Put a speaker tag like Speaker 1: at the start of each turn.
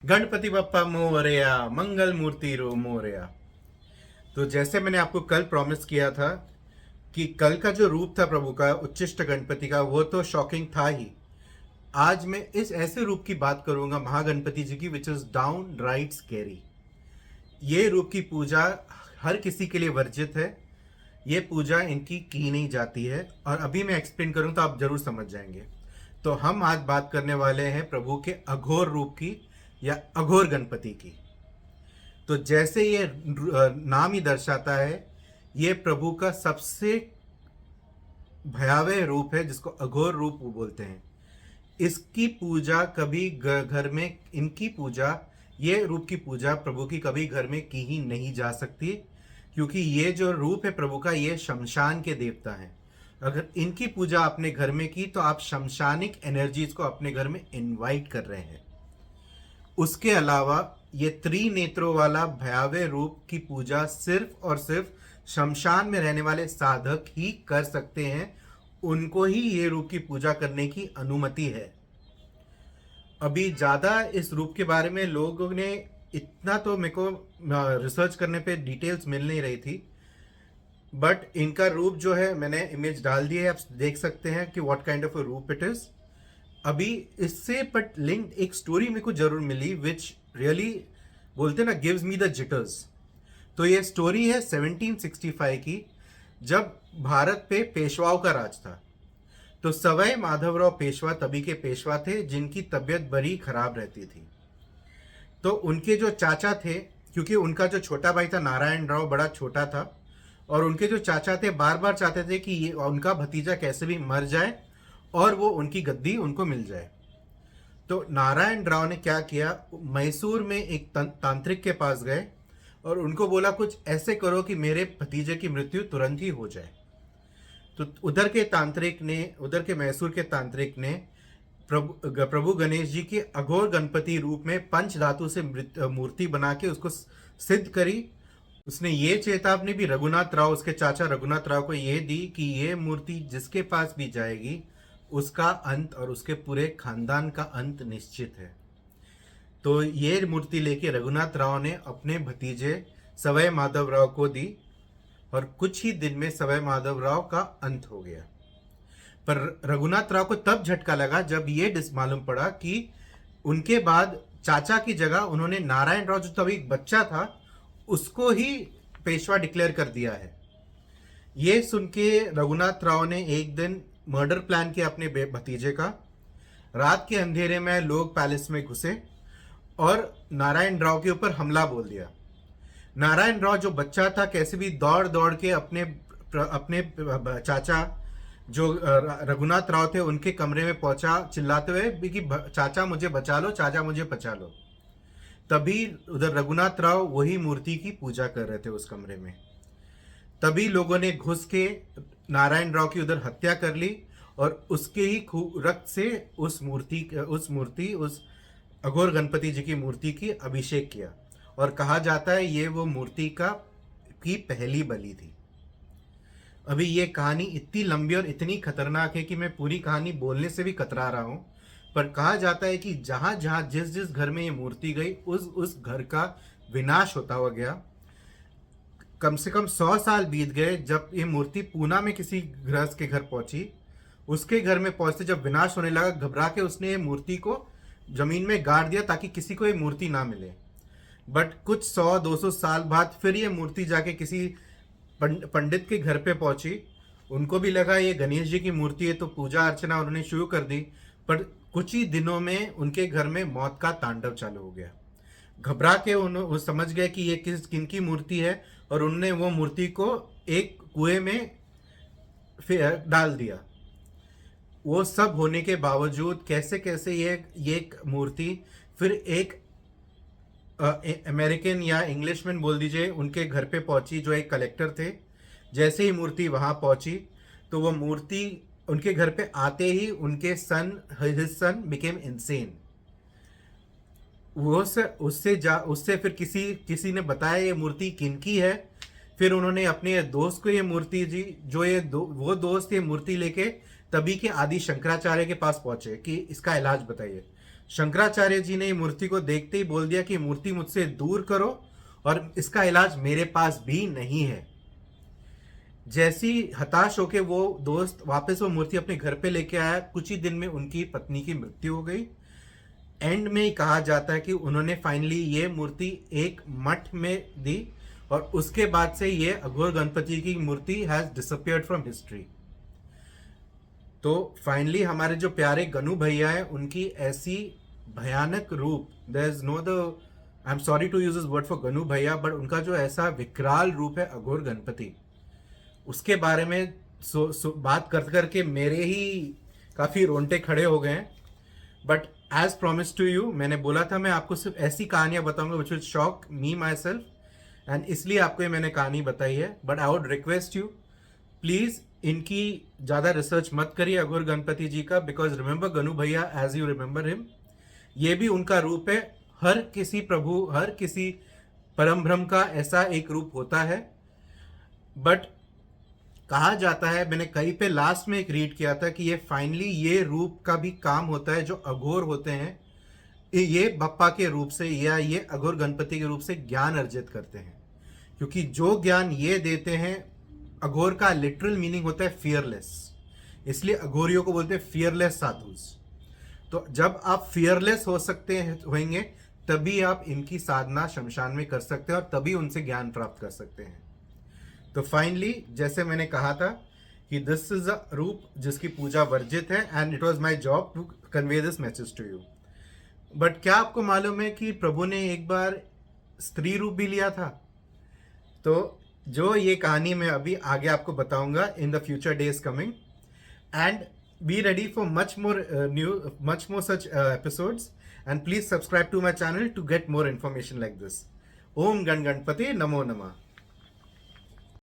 Speaker 1: गणपति बप्पा मोरया, मंगल मूर्ति रो मोरया। तो जैसे मैंने आपको कल प्रॉमिस किया था कि कल का जो रूप था प्रभु का, उच्चिष्ट गणपति का, वो तो शॉकिंग था ही। आज मैं इस ऐसे रूप की बात करूंगा महागणपति जी की, which is down right scary. ये रूप की पूजा हर किसी के लिए वर्जित है। ये पूजा इनकी की नहीं जाती है, और अभी मैं एक्सप्लेन करूं तो आप जरूर समझ जाएंगे। तो हम आज बात करने वाले हैं प्रभु के अघोर रूप की, या अघोर गणपति की। तो जैसे ये नाम ही दर्शाता है, ये प्रभु का सबसे भयावह रूप है, जिसको अघोर रूप वो बोलते हैं। इसकी पूजा कभी घर में, इनकी पूजा, ये रूप की पूजा प्रभु की कभी घर में की ही नहीं जा सकती, क्योंकि ये जो रूप है प्रभु का, ये शमशान के देवता हैं। अगर इनकी पूजा आपने घर में की तो आप शमशानिक एनर्जीज को अपने घर में इनवाइट कर रहे हैं। उसके अलावा ये त्रिनेत्रों वाला भयावह रूप की पूजा सिर्फ और सिर्फ शमशान में रहने वाले साधक ही कर सकते हैं। उनको ही ये रूप की पूजा करने की अनुमति है। अभी ज़्यादा इस रूप के बारे में लोगों ने इतना तो मेरे को रिसर्च करने पे डिटेल्स मिल नहीं रही थी, बट इनका रूप जो है, मैंने इमेज डाल दी है, आप देख सकते हैं कि व्हाट काइंड ऑफ अ रूप इट इज। अभी इससे बट लिंक्ड एक स्टोरी मेरे को जरूर मिली, विच रियली बोलते ना, गिव्स मी द जिटर्स। तो ये स्टोरी है 1765 की, जब भारत पे पेशवाओं का राज था। तो सवाई माधवराव पेशवा तभी के पेशवा थे, जिनकी तबीयत बड़ी खराब रहती थी। तो उनके जो चाचा थे, क्योंकि उनका जो छोटा भाई था नारायण राव बड़ा छोटा था, और उनके जो चाचा थे बार बार चाहते थे कि ये उनका भतीजा कैसे भी मर जाए और वो उनकी गद्दी उनको मिल जाए। तो नारायण राव ने क्या किया, मैसूर में एक तांत्रिक के पास गए और उनको बोला, कुछ ऐसे करो कि मेरे भतीजे की मृत्यु तुरंत ही हो जाए। तो उधर के मैसूर के तांत्रिक ने प्रभु गणेश जी के अघोर गणपति रूप में पंच धातु से मूर्ति बना के उसको सिद्ध करी। उसने ये चेतावनी भी रघुनाथ राव, उसके चाचा रघुनाथ राव को ये दी कि ये मूर्ति जिसके पास भी जाएगी, उसका अंत और उसके पूरे खानदान का अंत निश्चित है। तो ये मूर्ति लेके रघुनाथ राव ने अपने भतीजे सवाई माधवराव को दी, और कुछ ही दिन में सवाई माधवराव का अंत हो गया। पर रघुनाथ राव को तब झटका लगा जब ये मालूम पड़ा कि उनके बाद चाचा की जगह उन्होंने नारायण राव, जो तभी बच्चा था, उसको ही पेशवा डिक्लेयर कर दिया है। ये सुन के रघुनाथ राव ने एक दिन मर्डर प्लान किया अपने भतीजे का। रात के अंधेरे में लोग पैलेस में घुसे और नारायण राव के ऊपर हमला बोल दिया। नारायण राव जो बच्चा था, कैसे भी दौड़ दौड़ के अपने अपने चाचा जो रघुनाथ राव थे उनके कमरे में पहुंचा, चिल्लाते हुए कि चाचा मुझे बचा लो, चाचा मुझे बचा लो। तभी उधर रघुनाथ राव वही मूर्ति की पूजा कर रहे थे उस कमरे में। तभी लोगों ने घुस के नारायण राव की उधर हत्या कर ली, और उसके ही रक्त से उस अघोर गणपति जी की मूर्ति की अभिषेक किया। और कहा जाता है ये वो मूर्ति की पहली बलि थी। अभी ये कहानी इतनी लंबी और इतनी खतरनाक है कि मैं पूरी कहानी बोलने से भी कतरा रहा हूँ। पर कहा जाता है कि जहां जहां जिस जिस घर में ये मूर्ति गई, उस घर का विनाश होता हुआ गया। कम से कम 100 साल बीत गए, जब ये मूर्ति पूना में किसी गृहस्थ के घर पहुंची। उसके घर में पहुंचते जब विनाश होने लगा, घबरा के उसने ये मूर्ति को जमीन में गाड़ दिया ताकि किसी को ये मूर्ति ना मिले। बट कुछ 100-200 साल बाद फिर ये मूर्ति जाके किसी पंडित के घर पे पहुंची। उनको भी लगा ये गणेश जी की मूर्ति है, तो पूजा अर्चना उन्होंने शुरू कर दी। पर कुछ ही दिनों में उनके घर में मौत का तांडव चालू हो गया। घबरा के वो समझ गए कि ये किनकी मूर्ति है, और उन्होंने वो मूर्ति को एक कुएं में डाल दिया। वो सब होने के बावजूद कैसे कैसे ये एक मूर्ति फिर एक अमेरिकन या इंग्लिशमैन बोल दीजिए, उनके घर पे पहुंची, जो एक कलेक्टर थे। जैसे ही मूर्ति वहां पहुंची, तो वो मूर्ति उनके घर पे आते ही हिज सन बिकेम इनसेन। उससे फिर किसी ने बताया ये मूर्ति किनकी है। फिर उन्होंने अपने दोस्त को ये मूर्ति जी, जो वो दोस्त ये मूर्ति लेके तभी के आदि शंकराचार्य के पास पहुंचे कि इसका इलाज बताइए। शंकराचार्य जी ने मूर्ति को देखते ही बोल दिया कि मूर्ति मुझसे दूर करो और इसका इलाज मेरे पास भी नहीं है। जैसी हताश होके वो दोस्त वापस वो मूर्ति अपने घर पे लेके आया, कुछ ही दिन में उनकी पत्नी की मृत्यु हो गई। एंड में ही कहा जाता है कि उन्होंने फाइनली ये मूर्ति एक मठ में दी और उसके बाद से ये अघोर गणपति की मूर्ति हैज डिसअपियर्ड फ्रॉम हिस्ट्री। तो फाइनली हमारे जो प्यारे गनु भैया है उनकी ऐसी भयानक रूप, there is no the, I am sorry to use this word for Ganu भैया, बट उनका जो ऐसा विकराल रूप है अघोर गणपति, उसके बारे में बात कर करके मेरे ही काफ़ी रोंगटे खड़े हो गए हैं। But as promise to you, मैंने बोला था मैं आपको सिर्फ ऐसी कहानियां बताऊंगा which will shock me myself, and इसलिए आपको ये मैंने कहानी बताई है। But I would request you, please इनकी ज़्यादा रिसर्च मत करिए अघोर गणपति जी का, बिकॉज रिमेंबर गनु भैया एज यू रिमेंबर हिम, ये भी उनका रूप है। हर किसी प्रभु, हर किसी परम ब्रह्म का ऐसा एक रूप होता है। बट कहा जाता है, मैंने कहीं पे लास्ट में एक रीड किया था कि ये फाइनली ये रूप का भी काम होता है, जो अघोर होते हैं ये बप्पा के रूप से या ये अघोर गणपति के रूप से ज्ञान अर्जित करते हैं, क्योंकि जो ज्ञान ये देते हैं, अघोर का लिटरल मीनिंग होता है फियरलेस, इसलिए अघोरियों को बोलते हैं फियरलेस साधुस। तो जब आप फियरलेस हो सकते होंगे तभी आप इनकी साधना शमशान में कर सकते हैं और तभी उनसे ज्ञान प्राप्त कर सकते हैं। तो फाइनली जैसे मैंने कहा था कि दिस इज अ रूप जिसकी पूजा वर्जित है, and it was my job to convey this message to you. But क्या आपको मालूम है कि प्रभु ने एक बार स्त्री रूप भी लिया था? तो जो ये कहानी मैं अभी आगे आपको बताऊंगा in the future days coming, and be ready for much more such episodes, and please subscribe to my channel to get more information like this. Om Gan Ganpati Namo Namah.